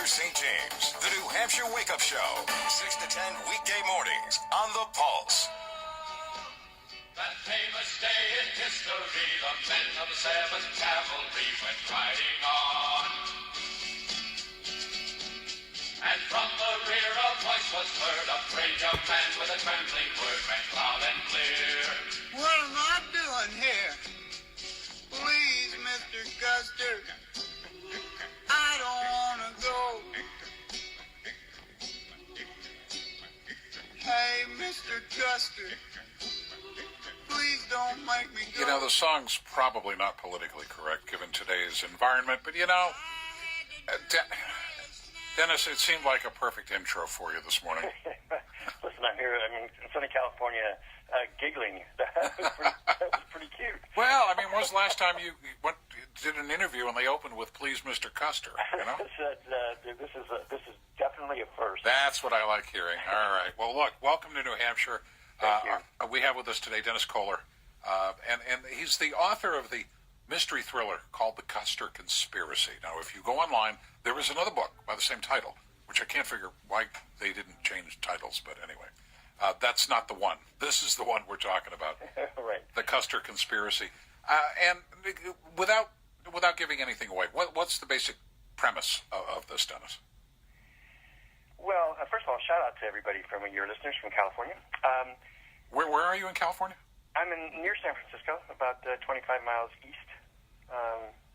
Custer, St. James. The New Hampshire Wake Up Show. 6 to 10 weekday mornings on The Pulse. That famous day in history, the men of the 7th Cavalry went riding on. And from the rear a voice was heard, a brave young man with a trembling word went loud and clear. What am I doing here? Please, Mr. Custer, I don't want to go. Hey, Mr. Custer, please don't make me go. You know, the song's probably not politically correct given today's environment, but you know, Dennis, it seemed like a perfect intro for you this morning. Listen, I'm here, in sunny California, giggling. That was pretty cute. Well, I mean, when was the last time you did an interview and they opened with "Please, Mr. Custer"? You know, this is definitely a first. That's what I like hearing. All right. Well, look, welcome to New Hampshire. Thank you. We have with us today Dennis Kohler, and he's the author of the mystery thriller called The Custer Conspiracy. Now, if you go online, there is another book by the same title, which I can't figure why they didn't change titles, but anyway. That's not the one. This is the one we're talking about. Right. The Custer Conspiracy. And without giving anything away, what's the basic premise of this, Dennis? Well, first of all, shout out to everybody from your listeners from California. Where are you in California? I'm near San Francisco, about 25 miles east.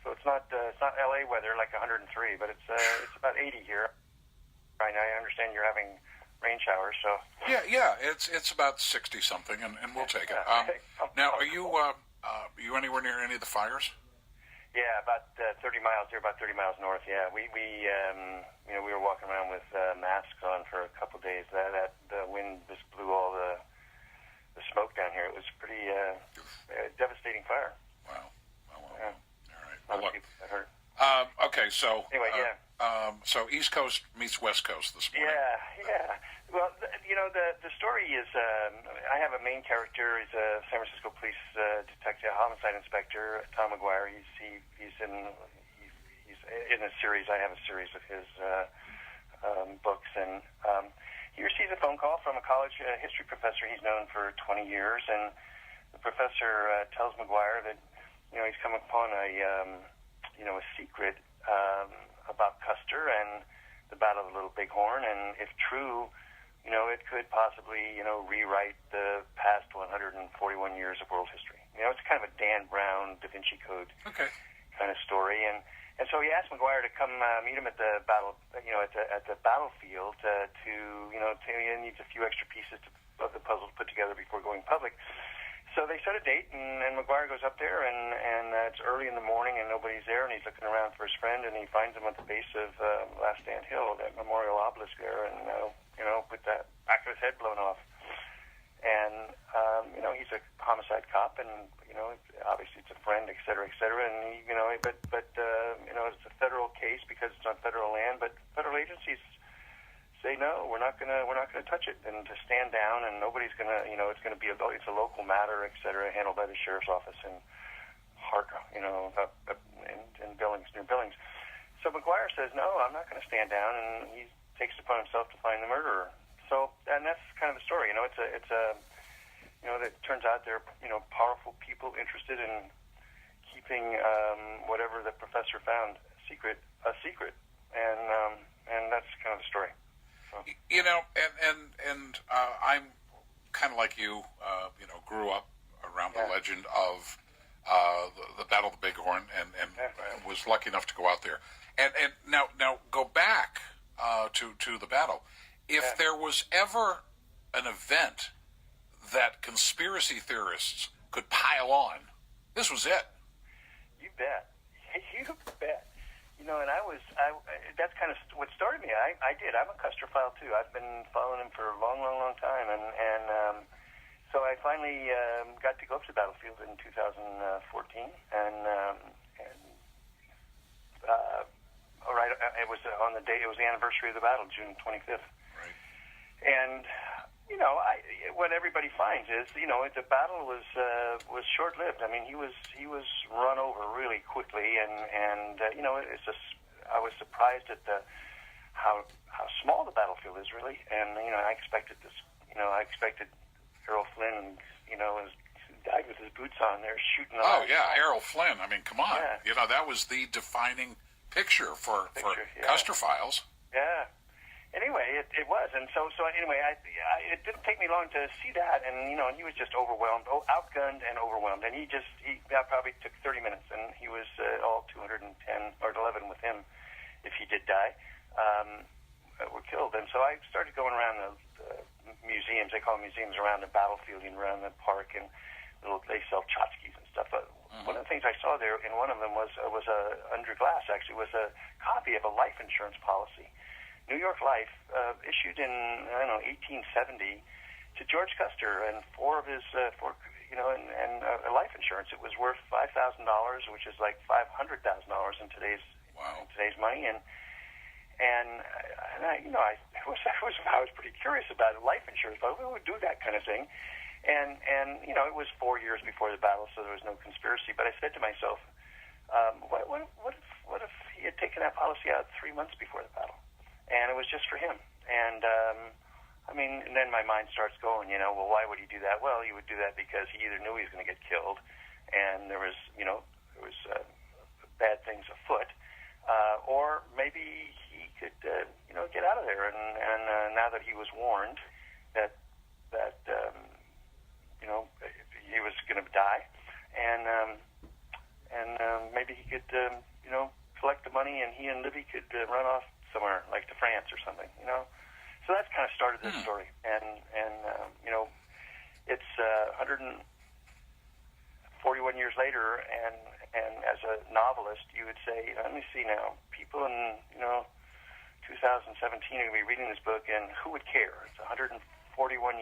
So it's not LA weather like 103, but it's about 80 here. Right now, I understand you're having rain showers, so yeah, it's about 60 something, and we'll take it. Now, are you anywhere near any of the fires? Yeah, about 30 miles. They're about 30 miles north. Yeah, we were walking around with masks on for a couple of days. That the wind just blew all the smoke down here. It was pretty devastating fire. Wow. Yeah. All right. A lot Well, of people got hurt. Okay, so Anyway, yeah. So East Coast meets West Coast this morning. Yeah. Well, the story is I have a main character. He's a San Francisco police detective, homicide inspector, Tom McGuire. He's in a series. I have a series of his books, and he receives a phone call from a college history professor he's known for 20 years, and the professor tells McGuire that he's come upon a secret about Custer and the Battle of the Little Bighorn, and if true, it could possibly, rewrite the past 141 years of world history. It's kind of a Dan Brown, Da Vinci Code kind of story, and so he asked McGuire to come meet him at the battle, at the battlefield he needs a few extra pieces of the puzzle to put together before going public. So they set a date, and McGuire goes up there, and it's early in the morning, and nobody's there, and he's looking around for his friend, and he finds him at the base of Last Stand Hill, that memorial obelisk there, and with the back of his head blown off. And he's a homicide cop, and obviously it's a friend, et cetera, and he, but it's a federal case because it's on federal land, but federal agencies say no, we're not gonna touch it, and to stand down, and nobody's gonna, it's gonna be it's a local matter, et cetera, handled by the sheriff's office in in Billings, near Billings. So McGuire says no, I'm not gonna stand down, and he takes it upon himself to find the murderer. So, and that's kind of the story. It turns out there are powerful people interested in keeping whatever the professor found secret, and that's kind of the story. And I'm kind of like you, grew up around the legend of the Battle of the Bighorn, and was lucky enough to go out there. And now go back to the battle. If there was ever an event that conspiracy theorists could pile on, this was it. You bet. You bet. And that's kind of what started me. I did. I'm a Custer-phile, too. I've been following him for a long, long, long time. And so I finally got to go up to the battlefield in 2014. It was on the day, it was the anniversary of the battle, June 25th. Right. And, what everybody finds is, the battle was short-lived. I mean, he was run over really quickly, and I was surprised at the how small the battlefield is really. And I expected this. I expected Errol Flynn, and died with his boots on there shooting. Oh yeah, Errol Flynn. I mean, come on. Yeah. That was the defining picture for yeah. Custer Files. Yeah. Anyway, it was, and so anyway, it didn't take me long to see that, and he was just overwhelmed, outgunned and overwhelmed, and that probably took 30 minutes, and he was all 210 or 11 with him, if he did die, were killed, and so I started going around the museums. They call them museums around the battlefield and around the park, and they sell tchotchkes and stuff. But one of the things I saw there, in one of them was under glass actually was a copy of a life insurance policy. New York Life issued in 1870 to George Custer and four of his life insurance. It was worth $5,000, which is like $500,000 in today's money. And I was pretty curious about life insurance, but who would do that kind of thing? And it was 4 years before the battle, so there was no conspiracy. But I said to myself, what if he had taken that policy out 3 months before the battle? And it was just for him. And, and then my mind starts going, well, why would he do that? Well, he would do that because he either knew he was going to get killed and there was bad things afoot, or maybe he could, get out of there. And now that he was warned that he was going to die, and maybe he could, collect the money, and he and Libby could run off somewhere like to France or something, So that's kind of started this story, and it's 141 years later, and as a novelist, you would say, let me see now, people in 2017 are going to be reading this book, and who would care? It's 141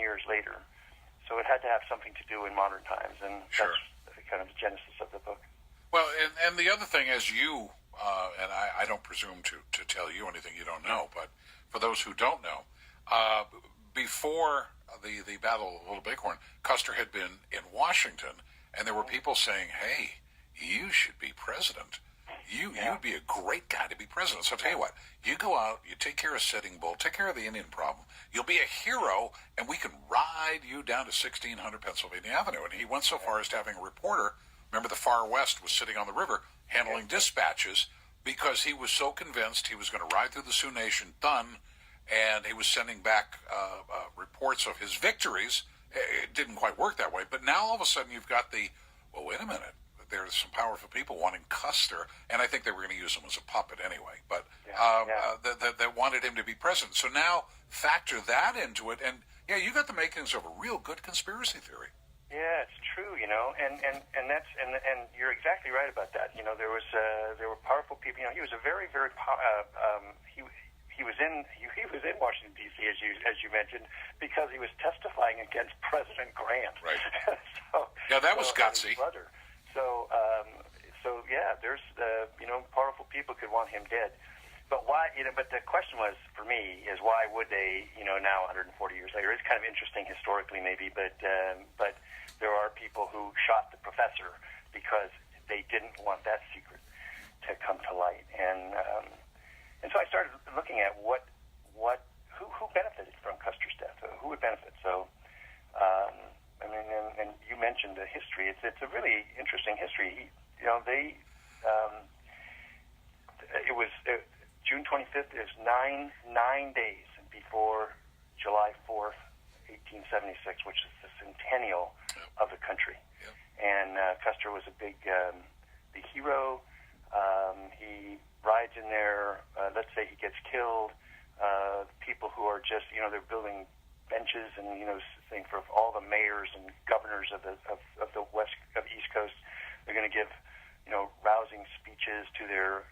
years later, so it had to have something to do in modern times, and Sure. That's kind of the genesis of the book. Well, and the other thing, as you and I don't presume to tell you anything you don't know, but for those who don't know, before the Battle of Little Bighorn, Custer had been in Washington, and there were people saying, hey, you should be president. You'd be a great guy to be president. So I'll tell you what, you go out, you take care of Sitting Bull, take care of the Indian problem, you'll be a hero, and we can ride you down to 1600 Pennsylvania Avenue. And he went so far as to having a reporter, remember the Far West was sitting on the river, handling dispatches, because he was so convinced he was going to ride through the Sioux Nation done, and he was sending back reports of his victories. It didn't quite work that way, but now all of a sudden you've got well, wait a minute, there's some powerful people wanting Custer, and I think they were going to use him as a puppet anyway, but that wanted him to be president. So now factor that into it, and you got the makings of a real good conspiracy theory. Yeah, it's true, and that's and you're exactly right about that. There were powerful people. He was a very, very he was in Washington D.C. as you mentioned, because he was testifying against President Grant. Right. That was gutsy. Brother. There's powerful people could want him dead. But why? But the question was for me is why would they? Now 140 years later, it's kind of interesting historically, maybe, but there are people who shot the professor because they didn't want that secret to come to light, and so I started looking at who benefited from Custer's death, who would benefit. So, and you mentioned the history. It's a really interesting history. It was June 25th is nine days before July 4th, 1876, which is the centennial of the country. Yep. And Custer was a big hero. He rides in there. Let's say he gets killed. People who are just, they're building benches and, saying for all the mayors and governors of the East Coast, they're going to give, rousing speeches to their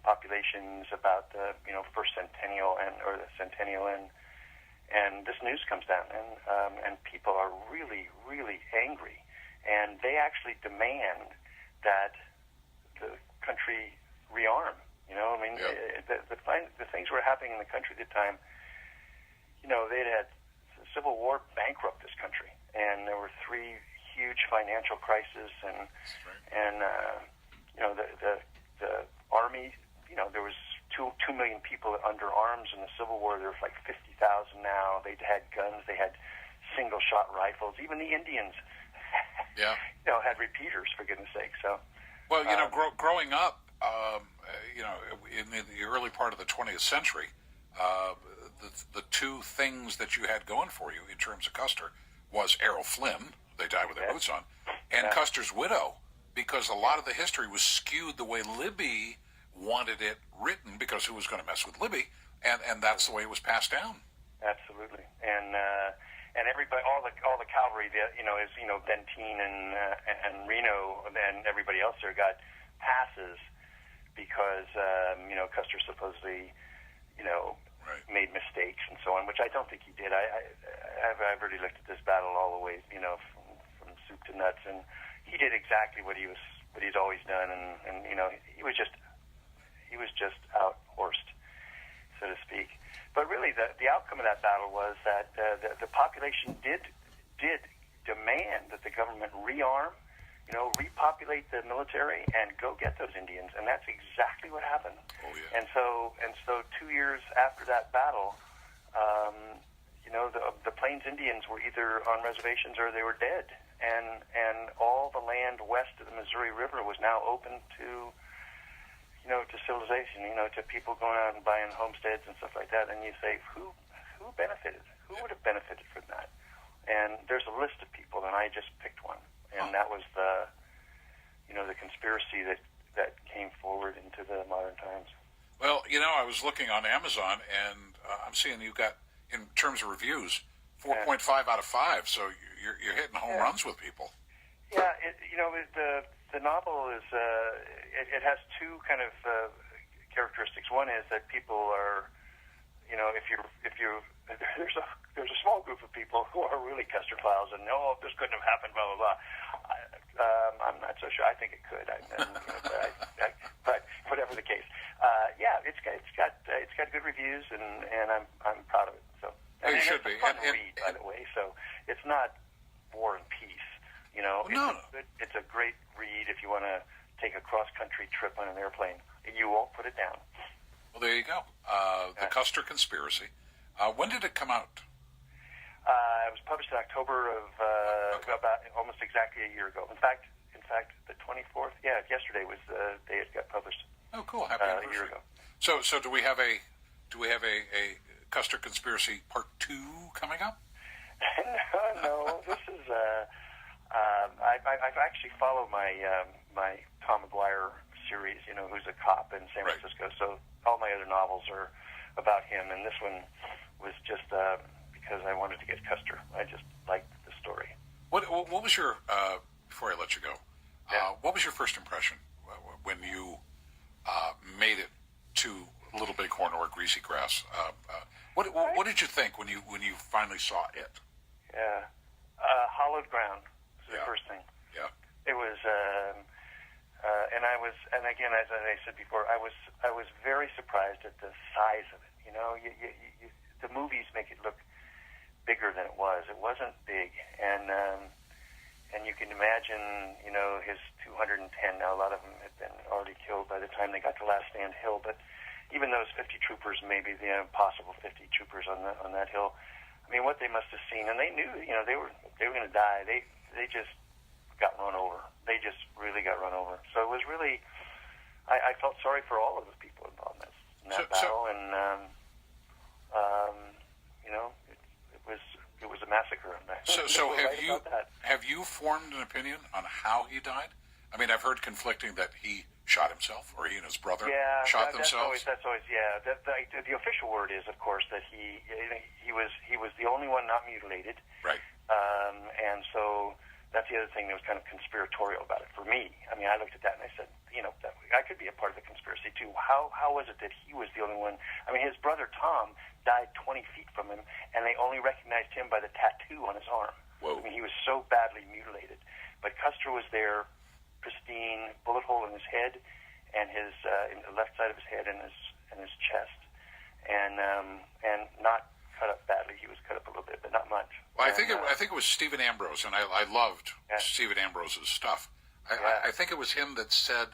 populations about the, first centennial or the centennial, and this news comes down, and people are really, really angry, and they actually demand that the country rearm. The things were happening in the country at the time. They'd had Civil War bankrupt this country, and there were three huge financial crises, and the army. There was too million people under arms in the Civil War. There was like 50,000 now. They had guns. They had single-shot rifles. Even the Indians, had repeaters, for goodness sake. So, well, growing up, in the early part of the 20th century, the two things that you had going for you in terms of Custer was Errol Flynn, they died with their boots on, and Custer's widow, because a lot of the history was skewed the way Libby wanted it written, because who was going to mess with Libby, and that's the way it was passed down. Absolutely, and everybody, all the cavalry, Benteen and Reno, and everybody else there got passes because Custer supposedly made mistakes and so on, which I don't think he did. I've already looked at this battle all the way, from soup to nuts, and he did exactly what he's always done, and he was just out horsed, so to speak. But really, the outcome of that battle was that the population did demand that the government rearm, repopulate the military and go get those Indians, and that's exactly what happened. Oh, yeah. And so 2 years after that battle, the Plains Indians were either on reservations or they were dead, and all the land west of the Missouri River was now open to civilization, to people going out and buying homesteads and stuff like that. And you say, who benefited? Who would have benefited from that? And there's a list of people, and I just picked one, and that was the conspiracy that came forward into the modern times. Well, I was looking on Amazon, and I'm seeing you got, in terms of reviews, 4.5 out of 5. So you're hitting home runs with people. Yeah, the novel is it has two kind of characteristics. One is that people are, there's a small group of people who are really Custer-philes and this couldn't have happened, blah blah blah. I'm not so sure. I think it could. But whatever the case, it's got good reviews, and I'm proud of it. So it should be. It's a fun read, by the way. So it's not War and Peace. It's a great read if you want to take a cross-country trip on an airplane. You won't put it down. Well, there you go. The Custer Conspiracy. When did it come out? It was published in October of about almost exactly a year ago. In fact, the 24th. Yeah, yesterday was the day it got published. Oh, cool! Happy anniversary. A year ago. So do we have a Custer Conspiracy Part 2 coming up? No. This is. I actually follow my Tom McGuire series. Who's a cop in San Francisco. So all my other novels are about him, and this one was just because I wanted to get Custer. I just liked the story. What was your before I let you go? What was your first impression when you made it to Little Bighorn or Greasy Grass? What did you think when you finally saw it? Yeah, hollowed ground was the first thing. Yeah, it was, and again, as I said before, I was very surprised at the size of it. The movies make it look bigger than it was. It wasn't big, and you can imagine, his 210. Now a lot of them had been already killed by the time they got to Last Stand Hill, but even those 50 troopers, maybe the impossible 50 troopers on that hill. I mean, what they must have seen, and they knew, they were going to die. They just got run over. They just really got run over. So it was really, I felt sorry for all of the people involved in that battle, and it was a massacre. So have you formed an opinion on how he died? I mean, I've heard conflicting that he shot himself, or he and his brother shot themselves. That's always the official word is, of course, that he was the only one not mutilated. Right. And so that's the other thing that was kind of conspiratorial about it for me. I mean, I looked at that and I said, that I could be a part of the conspiracy too. How was it that he was the only one? I mean, his brother Tom died 20 feet from him, and they only recognized him by the tattoo on his arm. Whoa. I mean, he was so badly mutilated. But Custer was there, pristine, bullet hole in his head, and his in the left side of his head and his chest, and not cut up badly. He was cut up a little bit, but not much. Well, I think it was Stephen Ambrose, and I loved Stephen Ambrose's stuff. I think it was him that said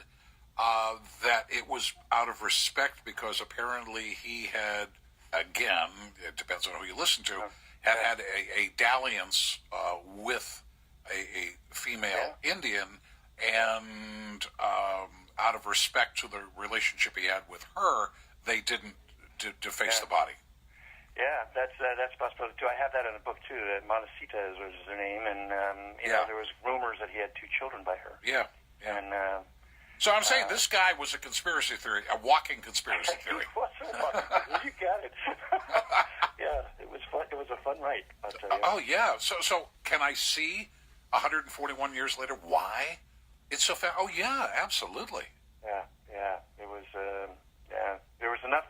that it was out of respect because apparently he had, again, it depends on who you listen to, had a dalliance with a female Indian, and out of respect to the relationship he had with her, they didn't deface the body. Yeah, that's a possibility too. I have that in a book too. Montecita was her name, and you know, there was rumors that he had 2 children by her. Yeah. And so I'm saying this guy was a conspiracy theory, a walking conspiracy theory. He was a walking. You got it. Yeah, it was fun. It was a fun ride. I'll tell you. Oh yeah. So can I see 141 years later why it's so fast? Oh yeah, absolutely. Yeah. It was. Yeah, there was enough.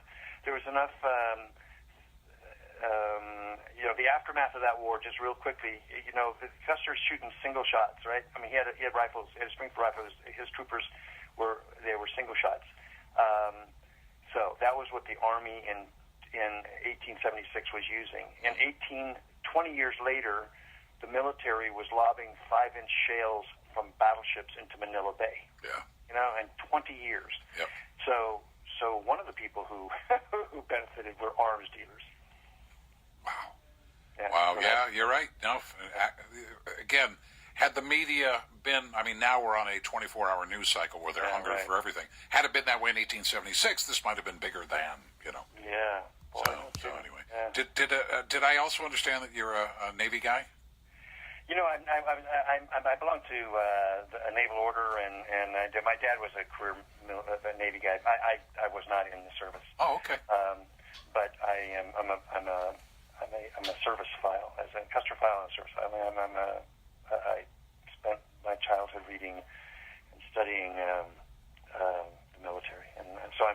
You know, the aftermath of that war, just real quickly, you know, Custer's shooting single shots, right? I mean, he had rifles, he had a Springfield rifle. His troopers were single shots. So that was what the Army in 1876 was using. In 20 years later, the military was lobbing 5-inch shells from battleships into Manila Bay. Yeah. You know, in 20 years. Yep. So one of the people who who benefited were arms dealers. Wow. Yeah. Wow. Yeah, you're right. No, again, had the media been, I mean, now we're on a 24-hour news cycle where they're hungry for everything. Had it been that way in 1876, this might have been bigger than, you know. Yeah. Boy, So anyway, yeah. did I also understand that you're a Navy guy? You know, I belong to a naval order, and my dad was a career Navy guy. I was not in the service. Oh, okay. But I'm a service file, as a Custer file and a service file. I spent my childhood reading and studying the military, and so I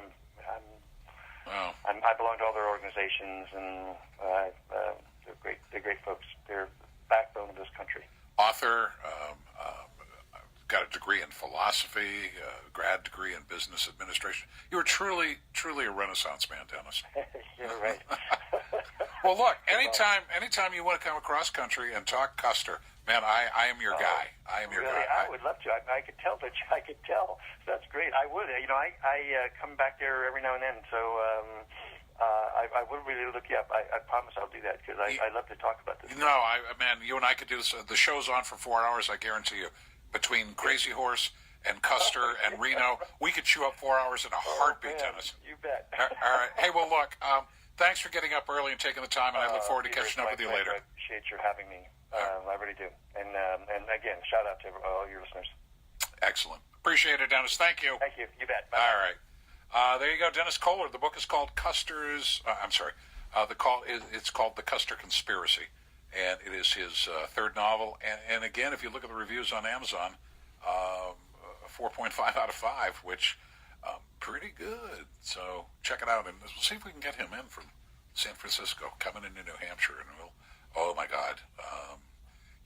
belong to all their organizations, and they're great folks. They're the backbone of this country. Author, got a degree in philosophy, grad degree in business administration. You were truly a Renaissance man, Dennis. You're right. Well, look, anytime you want to come across country and talk Custer, man, I am your guy. I am your really? guy. I would love to. I could tell that. I could tell. That's great. I would. You know, I come back there every now and then, so I would really look you up. I promise I'll do that because I love to talk about this. No, man, you and I could do this. The show's on for 4 hours. I guarantee you. Between Crazy Horse and Custer and Reno, we could chew up 4 hours in a heartbeat, Dennis. You bet. All right. Hey, well, look. Thanks for getting up early and taking the time, and I look forward to catching up with you later. I appreciate your having me. I really do. And again, shout out to all your listeners. Excellent. Appreciate it, Dennis. Thank you. Thank you. You bet. Bye. All right. There you go, Dennis Kohler. The book is called Custer's. It's called The Custer Conspiracy, and it is his third novel. And again, if you look at the reviews on Amazon, 4.5 out of 5, which pretty good. So check it out, and we'll see if we can get him in from San Francisco, coming into New Hampshire, and we'll. Oh my God.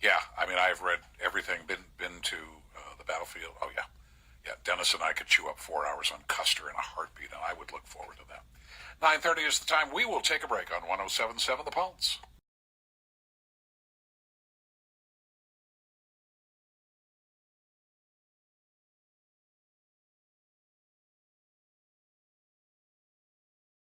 Yeah. I mean, I've read everything. Been to the battlefield. Oh yeah. Yeah. Dennis and I could chew up 4 hours on Custer in a heartbeat, and I would look forward to that. 9:30 is the time. We will take a break on 107.7 The Pulse.